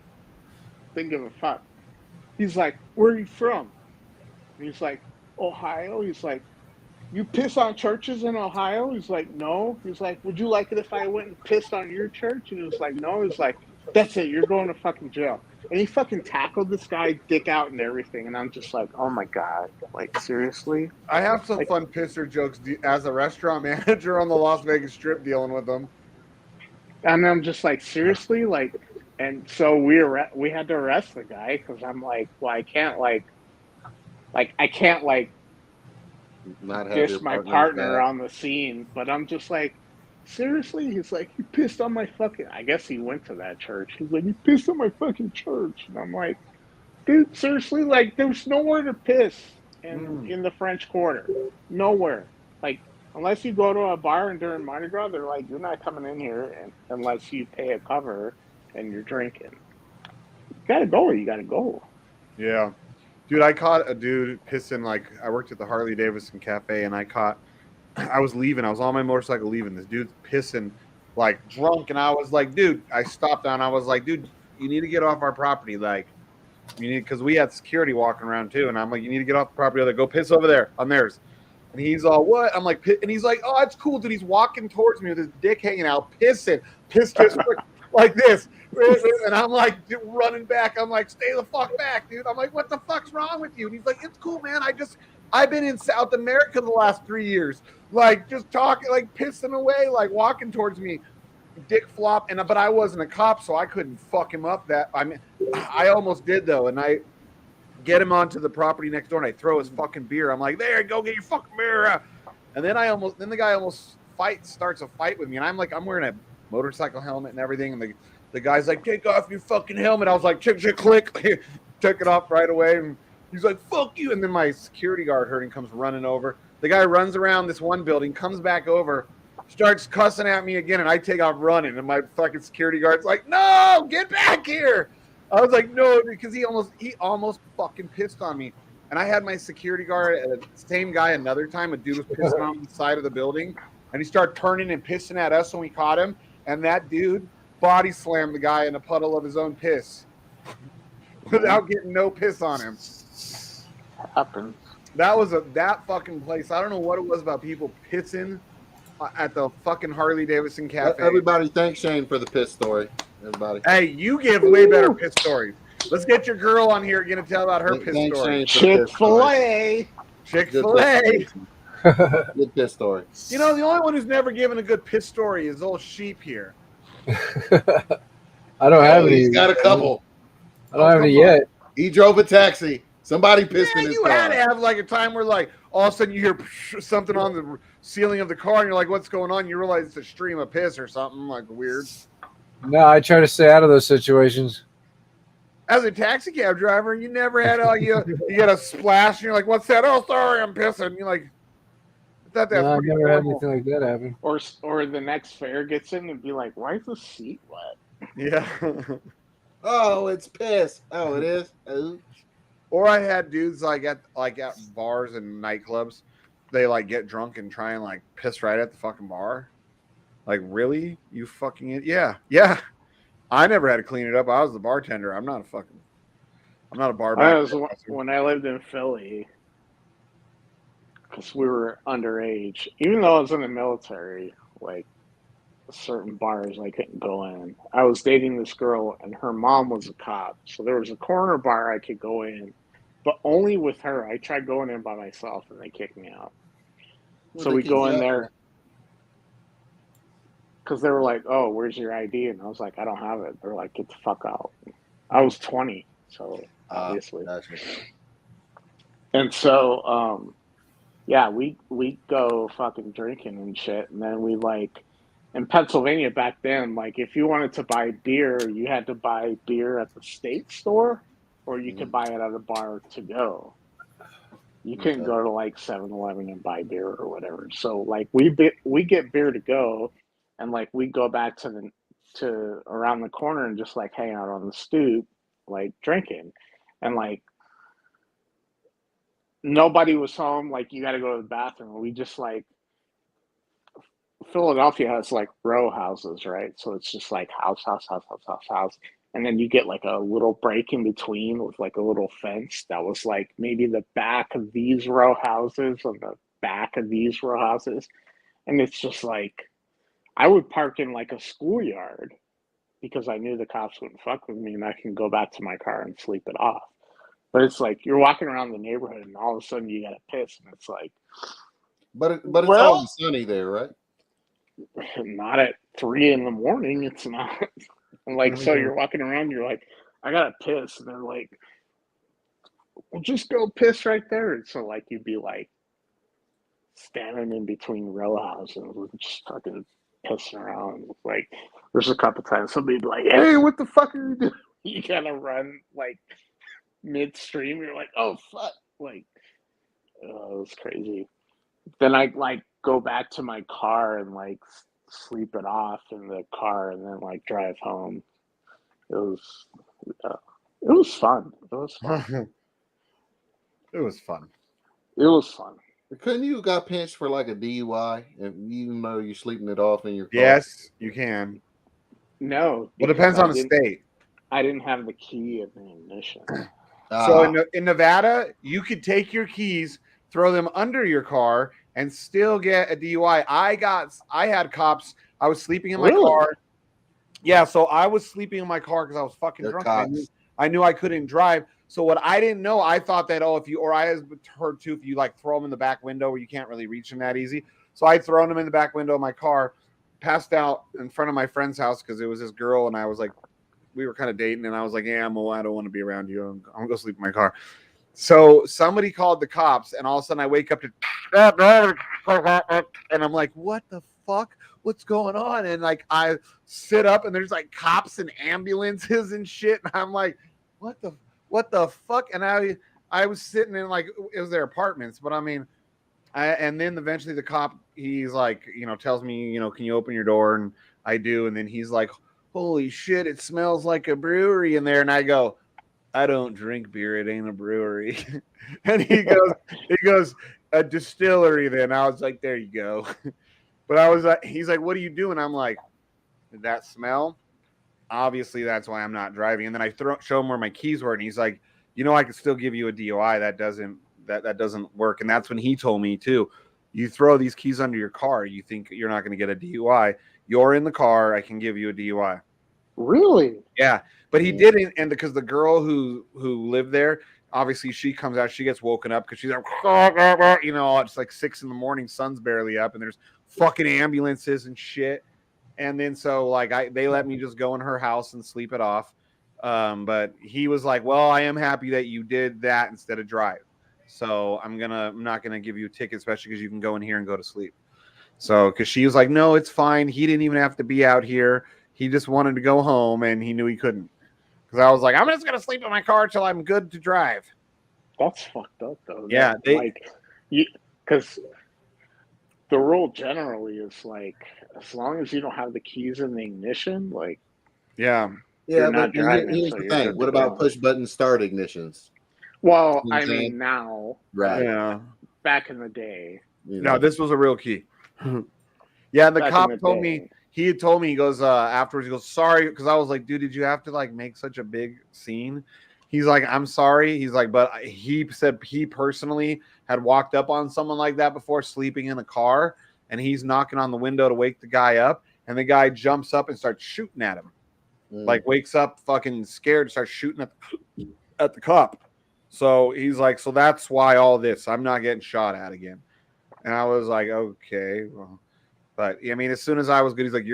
Didn't give a fuck. He's like, "Where are you from?" And he's like, "Ohio." He's like, "You piss on churches in Ohio?" He's like, "No." He's like, "Would you like it if I went and pissed on your church?" And he was like, "No." He's like, "That's it. You're going to fucking jail." And he fucking tackled this guy, dick out and everything. And I'm just like, oh my God. Like, seriously? I have some like, fun pisser jokes as a restaurant manager on the Las Vegas Strip dealing with them. And I'm just like, seriously? Like, and so we had to arrest the guy because I'm like, well, I can't Not have dish your my partner's partner back. on the scene. But I'm just like, seriously? He's like, you pissed on my fucking. I guess he went to that church. He's like, you pissed on my fucking church. And I'm like, dude, seriously? Like, there's nowhere to piss in the French Quarter. Nowhere. Like, unless you go to a bar and during Mardi Gras, they're like, you're not coming in here unless you pay a cover and you're drinking. You gotta go. You gotta go. Yeah. Dude, I caught a dude pissing. Like, I worked at the Harley Davidson Cafe, and I was leaving. I was on my motorcycle leaving. This dude's pissing, like, drunk. And I was like, dude, I stopped down. I was like, dude, you need to get off our property. Like, you need, because we had security walking around too. And I'm like, you need to get off the property. Go piss over there on theirs. And he's all, what? I'm like, and he's like, oh, that's cool, dude. He's walking towards me with his dick hanging out, pissing, like this. And I'm like running back. I'm like, stay the fuck back, dude. I'm like, what the fuck's wrong with you? And he's like, it's cool, man. I've been in South America the last 3 years, like just talking, like pissing away, like walking towards me, dick flop. But I wasn't a cop, so I couldn't fuck him up. I almost did though, and I get him onto the property next door, and I throw his fucking beer. I'm like, there, go get your fucking beer. And then the guy almost starts a fight with me, and I'm like, I'm wearing a motorcycle helmet and everything, and the guy's like, take off your fucking helmet. I was like, chick, click, took it off right away, and he's like, fuck you. And then my security guard heard him, comes running over. The guy runs around this one building, comes back over, starts cussing at me again, and I take off running, and my fucking security guard's like, no, get back here. I was like, no, because he almost fucking pissed on me. And I had my security guard, same guy another time, a dude was pissing on the side of the building, and he started turning and pissing at us when we caught him. And that dude body slammed the guy in a puddle of his own piss without getting no piss on him. Happens. That fucking place. I don't know what it was about people pissing at the fucking Harley Davidson Cafe. Everybody, thanks Shane for the piss story. Everybody. Hey, you give way better piss stories. Let's get your girl on here again and tell about her piss story. Chick-fil-A. Chick-fil-A. Good piss story. You know, the only one who's never given a good piss story is old Sheep here. I don't have any. He's got a couple. I don't have any yet. He drove a taxi. Somebody pissed in his car. You had to have like a time where like all of a sudden you hear something on the ceiling of the car and you're like, what's going on? You realize it's a stream of piss or something like weird. No, I try to stay out of those situations. As a taxi cab driver, you never had you get a splash and you're like, what's that? Oh, sorry, I'm pissing. And you're like, I never had anything like that happen. Or the next fare gets in and be like, why is the seat wet? Yeah. Oh, it's piss. Oh, it is. Oh. Or I had dudes like at bars and nightclubs, they like get drunk and try and like piss right at the fucking bar. Like, really? You fucking it? Yeah. I never had to clean it up. I was the bartender. I'm not a bar back. When I lived in Philly, because we were underage, even though I was in the military, like certain bars I couldn't go in. I was dating this girl and her mom was a cop. So there was a corner bar I could go in, but only with her. I tried going in by myself and they kicked me out. So we go in there because they were like, oh, where's your ID? And I was like, I don't have it. They're like, get the fuck out. I was 20, so obviously. Gotcha. And so, yeah, we go fucking drinking and shit. And then we like, in Pennsylvania back then, like if you wanted to buy beer, you had to buy beer at the state store or you could buy it at a bar to go. You couldn't go to like 7-Eleven and buy beer or whatever. So like we get beer to go, and like we go back to around the corner and just like hang out on the stoop, like drinking, and like nobody was home. Like, you got to go to the bathroom. We just like Philadelphia has like row houses, right? So it's just like house, and then you get like a little break in between with like a little fence that was like maybe the back of these row houses and the back of these row houses, and it's just like I would park in like a schoolyard because I knew the cops wouldn't fuck with me, and I can go back to my car and sleep it off. But it's like you're walking around the neighborhood, and all of a sudden you got to piss, and it's like, but it's always sunny there, right? Not at 3 a.m. It's not. And like, so you're walking around, you're like, I gotta piss, and they're like, well, just go piss right there. And so like you'd be like standing in between row houses and just fucking pissing around. Like, there's a couple times somebody'd be like, hey, what the fuck are you doing? You gotta run like midstream. You're like, oh fuck, like, oh, it was crazy. Then I like go back to my car and like sleep it off in the car, and then like drive home. It was fun. It was fun. It was fun. It was fun. Couldn't you got pinched for like a DUI, even though you're sleeping it off in your car? Yes, you can. No. Well, it depends on the state. I didn't have the key in the ignition. So in Nevada, you could take your keys, throw them under your car, and still get a DUI. I had cops. I was sleeping in my car. Yeah, so I was sleeping in my car because I was fucking drunk. I knew I couldn't drive. So what I didn't know, I thought that, I heard too, if you like throw them in the back window where you can't really reach them that easy. So I'd thrown them in the back window of my car, passed out in front of my friend's house because it was this girl, and I was like, we were kind of dating, and I was like, yeah, I don't want to be around you. I'm going to go sleep in my car. So somebody called the cops, and all of a sudden I wake up to, and I'm like, what the fuck? What's going on? And like I sit up, and there's like cops and ambulances and shit, and I'm like, what the fuck? And I was sitting in like, it was their apartments, but I mean, and then eventually the cop, he's like, tells me, can you open your door? And I do, and then he's like, holy shit, it smells like a brewery in there. And I go, I don't drink beer. It ain't a brewery. And he goes, a distillery then. I was like, there you go. But I was like, he's like, what are you doing? I'm like, did that smell? Obviously, that's why I'm not driving. And then I show him where my keys were. And he's like, I could still give you a DUI. That doesn't work. And that's when he told me too, you throw these keys under your car. You think you're not going to get a DUI. You're in the car. I can give you a DUI. Really? Yeah. But he didn't. And because the girl who lived there, obviously she comes out, she gets woken up because she's like, it's like 6 a.m, sun's barely up, and there's fucking ambulances and shit. And then so like they let me just go in her house and sleep it off. But he was like, well, I am happy that you did that instead of drive. So I'm not gonna give you a ticket, especially because you can go in here and go to sleep. So because she was like, no, it's fine. He didn't even have to be out here. He just wanted to go home, and he knew he couldn't. Because I was like, I'm just gonna sleep in my car till I'm good to drive. That's fucked up, though. Yeah, because the rule generally is like, as long as you don't have the keys in the ignition, like, yeah. But here's the thing: what about push button start ignitions? Well, I mean, now, right? Yeah. Back in the day, no, this was a real key. Yeah, and the cop told me. He had told me, he goes, afterwards, he goes, sorry, because I was like, dude, did you have to like make such a big scene? He's like, I'm sorry. He's like, but he said he personally had walked up on someone like that before, sleeping in a car, and he's knocking on the window to wake the guy up, and the guy jumps up and starts shooting at him. Like wakes up fucking scared, starts shooting at the cop. So he's like, so that's why all this, I'm not getting shot at again. And I was like, okay, well. But I mean, as soon as I was good, he's like,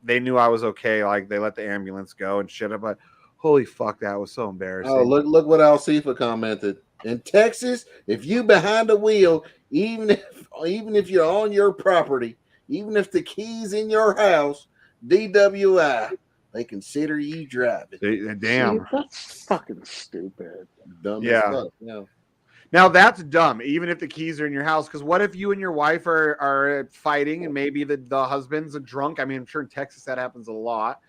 they knew I was okay. Like they let the ambulance go and shit. But holy fuck, that was so embarrassing. Oh, look what Alcifa commented. In Texas, if you behind the wheel, even if you're on your property, even if the key's in your house, DWI, they consider you driving. Damn. See, that's fucking stupid. Dumb as fuck. Yeah. Now that's dumb, even if the keys are in your house. Because what if you and your wife are fighting, and maybe the husband's a drunk? I mean, I'm sure in Texas that happens a lot.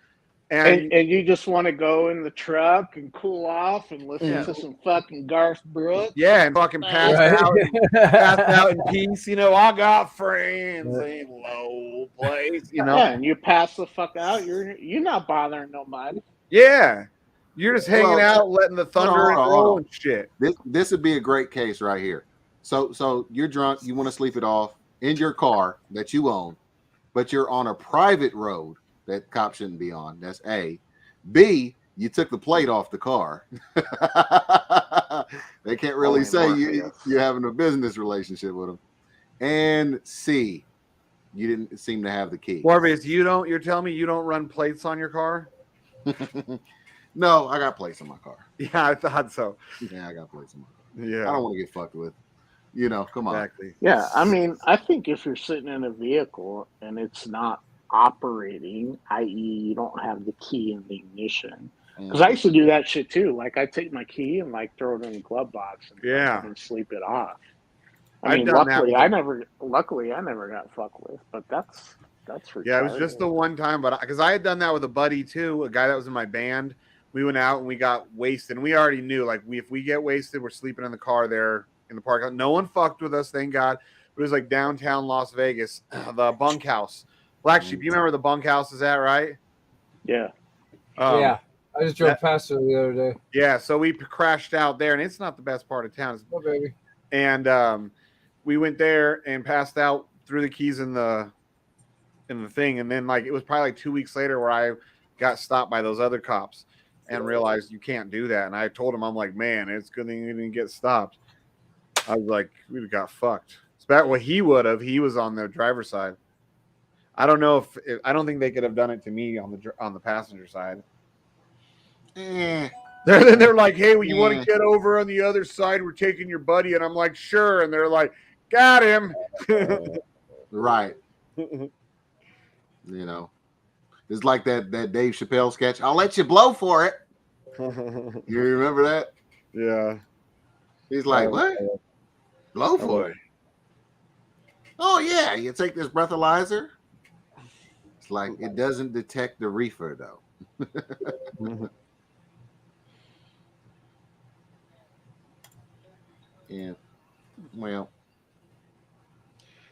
And you just want to go in the truck and cool off and listen to some fucking Garth Brooks. Yeah, and fucking pass out in peace. You know, I got friends in low place. You know, yeah, and you pass the fuck out. You're not bothering nobody. Yeah, you're just hanging out, letting the thunder roll and shit. This would be a great case right here. So you're drunk. You want to sleep it off in your car that you own, but you're on a private road that cops shouldn't be on. That's A. B, you took the plate off the car. They can't really say you're having a business relationship with them. And C, you didn't seem to have the key. Morbius, you're telling me you don't run plates on your car? No, I got plates on my car. Yeah, I thought so. Yeah, I got plates on my car. Yeah. I don't want to get fucked with. You know, come on. Exactly. Yeah, I mean, I think if you're sitting in a vehicle and it's not operating, i.e., you don't have the key in the ignition. Because I used to do that shit too. Like, I take my key and like throw it in the glove box and sleep it off. I mean, luckily I never got fucked with, but that's for it was just the one time, but because I had done that with a buddy too, a guy that was in my band. We went out and we got wasted, and we already knew like if we get wasted, we're sleeping in the car there in the park. No one fucked with us, thank God. It was like downtown Las Vegas, the bunkhouse. Black Sheep, you remember the bunkhouse is at, right? Yeah. Yeah. I just drove past it the other day. Yeah, so we crashed out there, and it's not the best part of town. Oh, baby. And we went there and passed out, threw the keys in the thing, and then like it was probably like 2 weeks later where I got stopped by those other cops and realized you can't do that. And I told him, I'm like, man, it's good thing you didn't get stopped. I was like, we got fucked. It's about what he would have. He was on the driver's side. I don't know if I don't think they could have done it to me on the passenger side. They're like, hey, well, you want to get over on the other side? We're taking your buddy, and I'm like, sure. And they're like, got him. Right. You know, it's like that Dave Chappelle sketch. I'll let you blow for it. You remember that? Yeah. He's like, what? Blow for it? Oh yeah, you take this breathalyzer. It's like it doesn't detect the reefer though. Yeah. Well.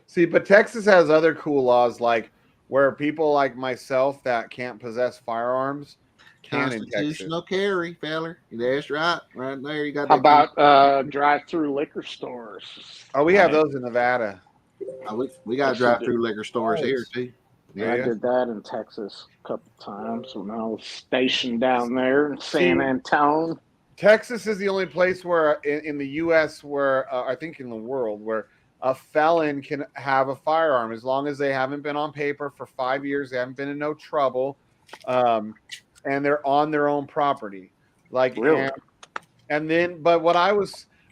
See, but Texas has other cool laws, like where people like myself that can't possess firearms can in Texas. Constitutional carry, feller. That's right. Right there, you got. How about drive-through liquor stores? Oh, we have those in Nevada. We got drive-through liquor stores here too. Yeah, I did that in Texas a couple times when I was stationed down there in San Antonio. Texas is the only place where in the U.S. where I think in the world where a felon can have a firearm as long as they haven't been on paper for 5 years, they haven't been in no trouble, and they're on their own property. Like, really? And then, but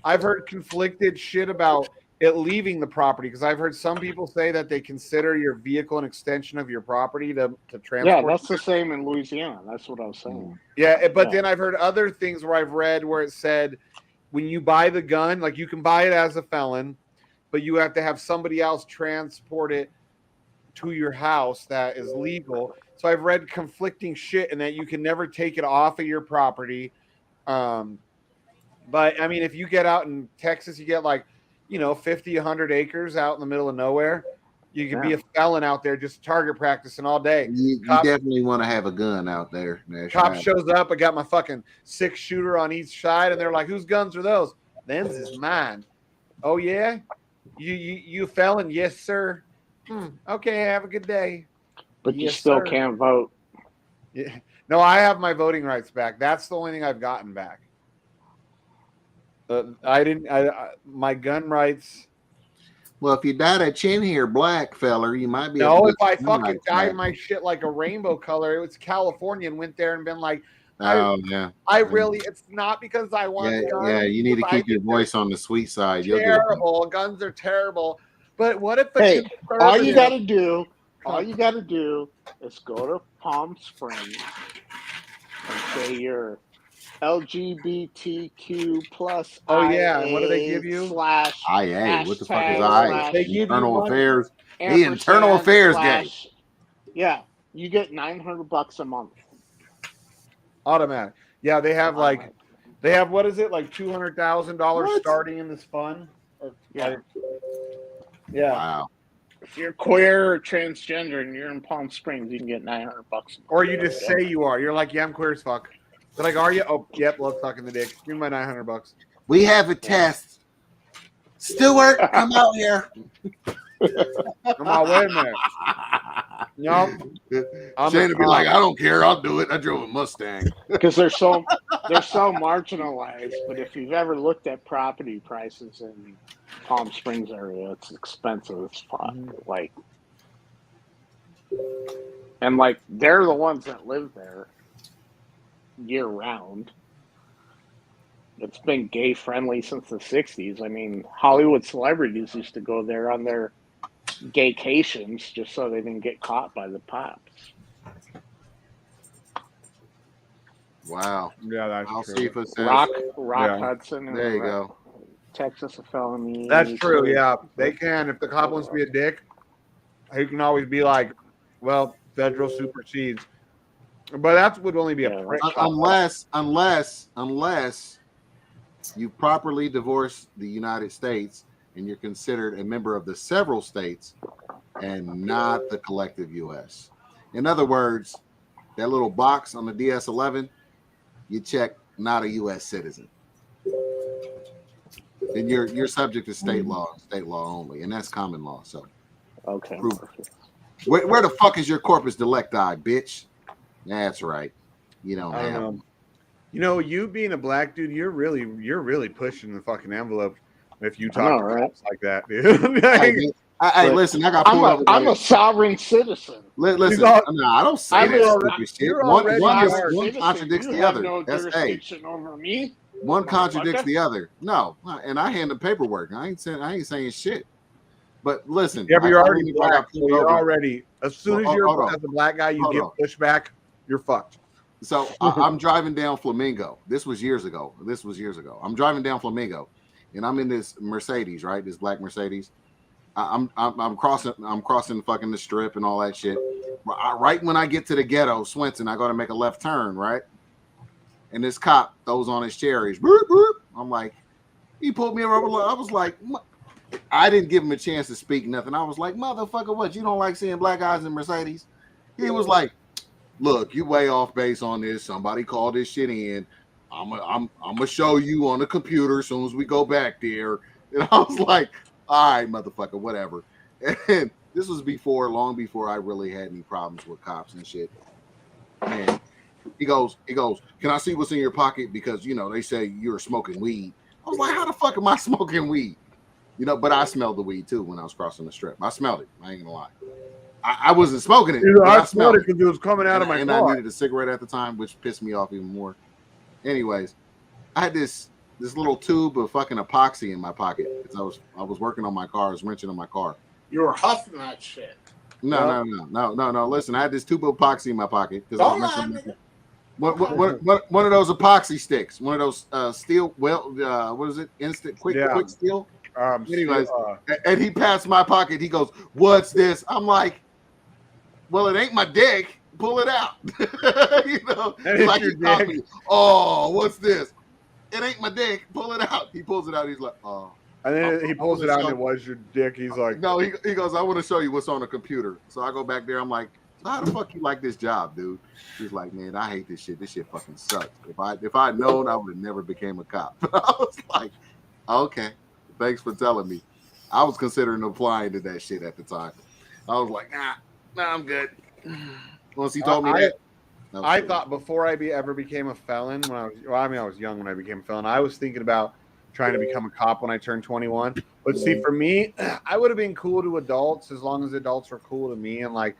I've heard conflicted shit about it leaving the property, because I've heard some people say that they consider your vehicle an extension of your property to transport. Yeah, that's the same in Louisiana. That's what I was saying. Yeah, but then I've heard other things where I've read where it said when you buy the gun, like you can buy it as a felon, but you have to have somebody else transport it to your house that is legal. So I've read conflicting shit and that you can never take it off of your property. But I mean, if you get out in Texas, you get like, 50, 100 acres out in the middle of nowhere. You could be a felon out there just target practicing all day. You definitely want to have a gun out there. Cop shows up. I got my fucking 6-shooter on each side, and they're like, "Whose guns are those?" "Them's is mine." "Oh yeah, you felon?" "Yes, sir." Okay, have a good day. But you still can't vote. Yeah. No, I have my voting rights back. That's the only thing I've gotten back. My gun rights. Well, if you dyed a chin hair black, feller, you might be. No, if I fucking dyed my shit like a rainbow color, it was California and went there and been like, it's not because I want guns. Yeah, you need to keep your voice on the sweet side. Terrible. Guns are terrible. But what if all you got to do is go to Palm Springs and say you're LGBTQ plus. Oh yeah, and what do they give you? IA. What the fuck is IA? They give internal affairs. The internal affairs guy. Yeah, you get $900 a month. Automatic. Yeah, they have like, what is it, like $200,000 starting in this fund? Yeah. Yeah. Wow. If you're queer or transgender and you're in Palm Springs, you can get $900. Or you just say you are. You're like, yeah, I'm queer as fuck. They're like, are you? Oh, yep, love sucking the dick. Give me my $900. We have a test. Stewart, come out here. Come on, wait a minute. No, Shane would be like, I don't care, I'll do it. I drove a Mustang. Because they're so marginalized. But if you've ever looked at property prices in Palm Springs area, it's expensive as fuck. Like, and like they're the ones that live there year round. It's been gay friendly since the 60s. I mean, Hollywood celebrities used to go there on their gaycations just so they didn't get caught by the pops. Wow. Yeah, that's I'll true. see if it says Rock Hudson. There you go. Texas a felony. That's true. Yeah, they can. If the cop wants to be a dick, he can always be like, well, federal supersedes. But that would only be a prick. Unless you properly divorce the United States and you're considered a member of the several states and not the collective U.S. In other words, that little box on the DS-11, you check not a U.S. citizen. Then you're subject to state law only, and that's common law. So, okay. Where the fuck is your corpus delicti, bitch? That's right. You don't have them. You know, you being a black dude, you're really pushing the fucking envelope if you talk to cops like that, dude. Hey, listen, I got pulled over. I'm a sovereign citizen. Listen, I don't say that stupid shit. One contradicts the other. That's over me. One contradicts the other. No, and I hand the paperwork. I ain't saying shit. But listen, yeah, but you're already black. So you're already, as soon as you're as a black guy, you get pushback. You're fucked. So I'm driving down Flamingo. This was years ago. I'm driving down Flamingo, and I'm in this Mercedes, right? This black Mercedes. I'm crossing fucking the strip and all that shit. Right when I get to the ghetto, Swenson, I got to make a left turn, right? And this cop throws on his cherries. Boop, boop. I'm like, he pulled me over. I was like, I didn't give him a chance to speak nothing. I was like, motherfucker, what? You don't like seeing black guys in Mercedes? He was like, look, you way off base on this. Somebody called this shit in. I'm gonna show you on the computer as soon as we go back there. And I was like, all right, motherfucker, whatever. And this was long before I really had any problems with cops and shit. And he goes, can I see what's in your pocket? Because, you know, they say you're smoking weed. I was like, how the fuck am I smoking weed? You know, but I smelled the weed too when I was crossing the strip. I smelled it. I ain't gonna lie. I wasn't smoking it. I smelled it because it was coming out of my car. And I needed a cigarette at the time, which pissed me off even more. Anyways, I had this little tube of fucking epoxy in my pocket because I was working on my car. I was wrenching on my car. You were huffing that shit. No. Listen, I had this tube of epoxy in my pocket because I was wrenching. One of those epoxy sticks. One of those steel. What is it? Instant quick steel. Anyways, and he passed my pocket. He goes, "What's this?" I'm like, "Well, it ain't my dick. Pull it out." You know, like he caught me. Oh, what's this? It ain't my dick. Pull it out. He pulls it out. He's like, "Oh." And then he pulls it out, and it was your dick. He's like, "No." He goes, "I want to show you what's on the computer." So I go back there. I'm like, "So how the fuck you like this job, dude?" He's like, "Man, I hate this shit. This shit fucking sucks. If I'd known, I would have never became a cop." I was like, "Okay. Thanks for telling me." I was considering applying to that shit at the time. I was like, nah, I'm good. Once he told me that. I thought before I ever became a felon, I was young when I became a felon. I was thinking about trying to become a cop when I turned 21. But see, for me, I would have been cool to adults as long as adults were cool to me. And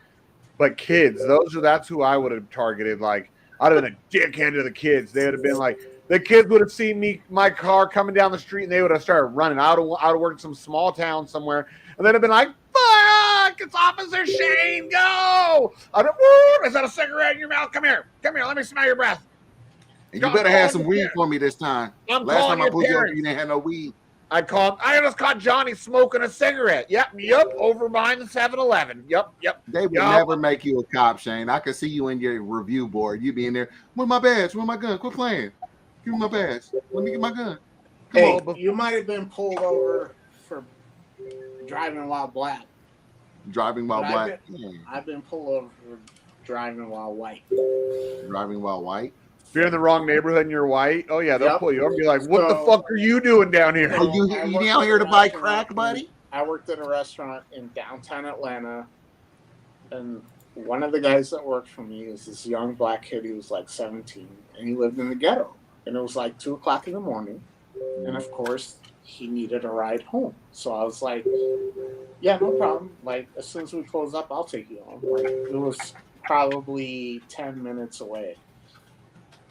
but kids, that's who I would have targeted. Like, I'd have been a dickhead to the kids. They would have been like, the kids would have seen my car coming down the street, and they would have started running. I would have worked in some small town somewhere, and they'd have been like, "Fuck! It's Officer Shane! Go!" Is that a cigarette in your mouth? Come here! Let me smell your breath. And you better have some weed for me this time. Last time I pulled you over, you didn't have no weed. I just caught Johnny smoking a cigarette. Yep, over behind the 7-Eleven. Yep. They would never make you a cop, Shane. I could see you in your review board. You be in there, where's my badge? Where's my gun? Quit playing. Give me my badge. Let me get my gun. Come on. You might have been pulled over for driving while black. Driving while black. I've been pulled over for driving while white. Driving while white? If you're in the wrong neighborhood and you're white, oh yeah, they'll pull you over and be like, what the fuck are you doing down here? Are you down here to buy crack, buddy? I worked at a restaurant in downtown Atlanta, and one of the guys that worked for me is this young black kid. He was like 17, and he lived in the ghetto. And it was like 2 o'clock in the morning, and of course, he needed a ride home. So I was like, yeah, no problem. Like, as soon as we close up, I'll take you home. Like, it was probably 10 minutes away.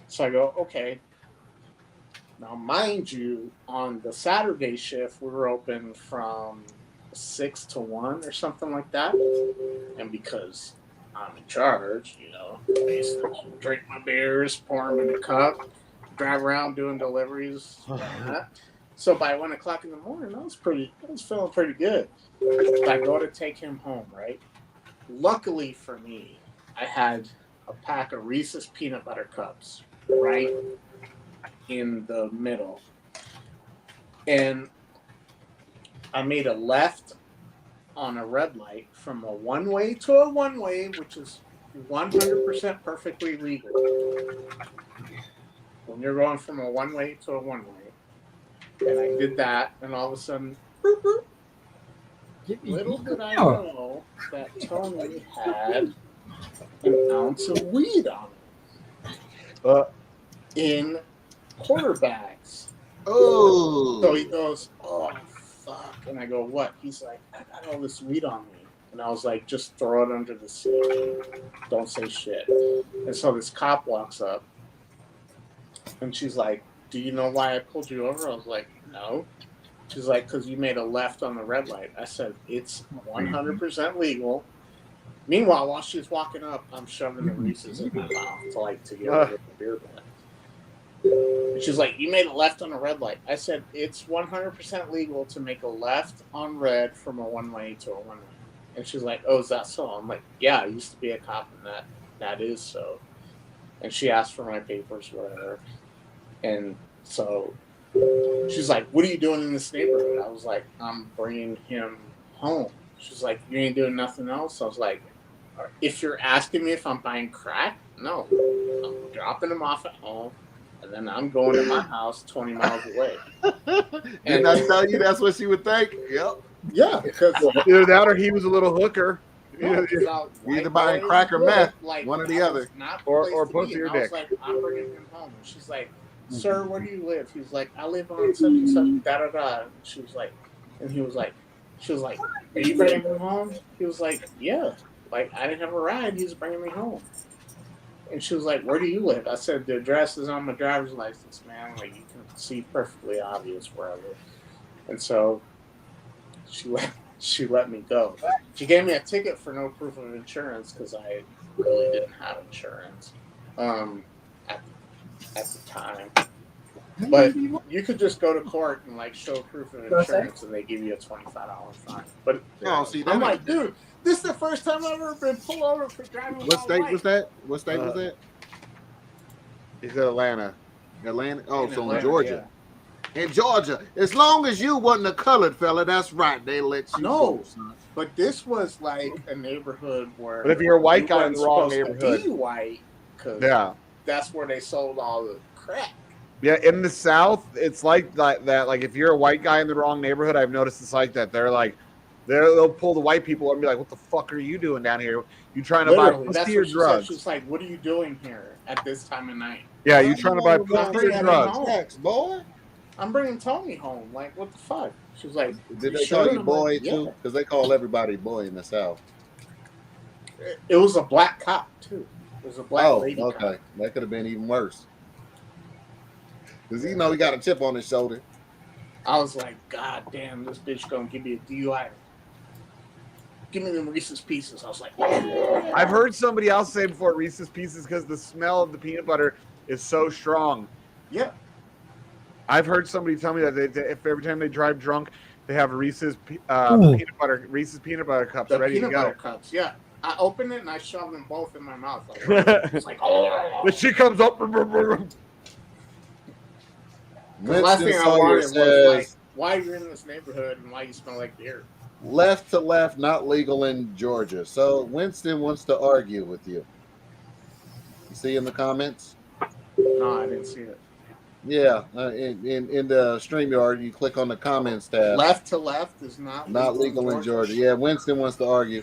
So I go, okay. Now, mind you, on the Saturday shift, we were open from 6 to 1 or something like that. And because I'm in charge, basically drink my beers, pour them in a cup, drive around doing deliveries. So by 1 o'clock in the morning, I was feeling pretty good. I go to take him home, right? Luckily for me, I had a pack of Reese's peanut butter cups right in the middle. And I made a left on a red light from a one-way to a one-way, which is 100% perfectly legal. When you're going from a one-way to a one-way. And I did that, and all of a sudden, boop, boop. Little did I know that Tony had an ounce of weed on him. In quarter bags. Oh. So he goes, oh, fuck. And I go, what? He's like, I got all this weed on me. And I was like, just throw it under the seat. Don't say shit. And so this cop walks up, and she's like, do you know why I pulled you over? I was like, no. She's like, because you made a left on the red light. I said, it's 100% legal. Meanwhile, while she's walking up, I'm shoving the Reese's in my mouth to get rid of the beer back. And she's like, you made a left on a red light. I said, it's 100% legal to make a left on red from a one-way to a one-way. And she's like, oh, is that so? I'm like, yeah, I used to be a cop, and that is so. And she asked for my papers, whatever. And so she's like, what are you doing in this neighborhood? I was like, I'm bringing him home. She's like, you ain't doing nothing else? I was like, if you're asking me if I'm buying crack, no. I'm dropping him off at home, and then I'm going to my house 20 miles away. Didn't I tell you that's what she would think? Yep. Yeah, because either that or he was a little hooker. No, either buying crack or meth, one or the other. Or pussy or dick. I was like, I'm bringing him home. And she's like, sir, where do you live? He's like, I live on such and such, da-da-da. And she was like, she was like, are you bringing him home? He was like, yeah. Like, I didn't have a ride. He was bringing me home. And she was like, where do you live? I said, the address is on my driver's license, man. Like, you can see perfectly obvious wherever. And so she let me go. She gave me a ticket for no proof of insurance because I really didn't have insurance at the time. But you could just go to court and like show proof of insurance, and they give you a $25 fine. But I'm like, dude, this is the first time I've ever been pulled over for driving. What state was that? What state was that? He said Atlanta. Atlanta. Oh, In so Atlanta, in Georgia. Yeah. In Georgia, as long as you wasn't a colored fella, that's right. They let you go, son. But this was like a neighborhood where. But if you're a white guy in the wrong neighborhood, be white, because that's where they sold all the crack. Yeah, in the South, it's like that. Like if you're a white guy in the wrong neighborhood, I've noticed it's like that. They'll pull the white people and be like, "What the fuck are you doing down here? You trying to buy pussy or drugs?" She's like, "What are you doing here at this time of night?" Yeah, you trying to buy pussy or drugs? Boy, I'm bringing Tony home. Like, what the fuck? She was like, "Did they call you boy too? Because they call everybody boy in the South." It was a black cop too. It was a black lady cop. Okay, that could have been even worse. Because he got a chip on his shoulder. I was like, God damn, this bitch gonna give me a DUI. Give me them Reese's Pieces. I was like, oh. I've heard somebody else say before Reese's Pieces because the smell of the peanut butter is so strong. Yeah. I've heard somebody tell me that if every time they drive drunk, they have Reese's peanut butter cups The ready to peanut go. butter cups, yeah. I open it and I shove them both in my mouth. Like, it's like, oh. But she comes up. The last thing I wanted was like, why you're in this neighborhood and why you smell like beer. Left to left, not legal in Georgia. So Winston wants to argue with you. You see in the comments? No, I didn't see it. Yeah, in the StreamYard, you click on the comments tab. Left to left is not legal in Georgia. Yeah, Winston wants to argue.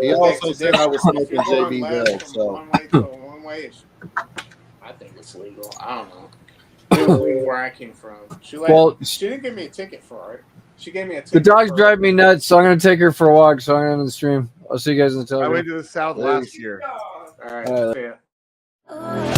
He also said I was smoking JB Bell. So one way to one way, I think it's legal. I don't know. It was legal where I came from. She didn't give me a ticket for it. She gave me a ticket. The dogs drive me nuts, so I'm gonna take her for a walk. So I'm gonna end the stream. I'll see you guys in the television. I went to the South last year. All right. All right.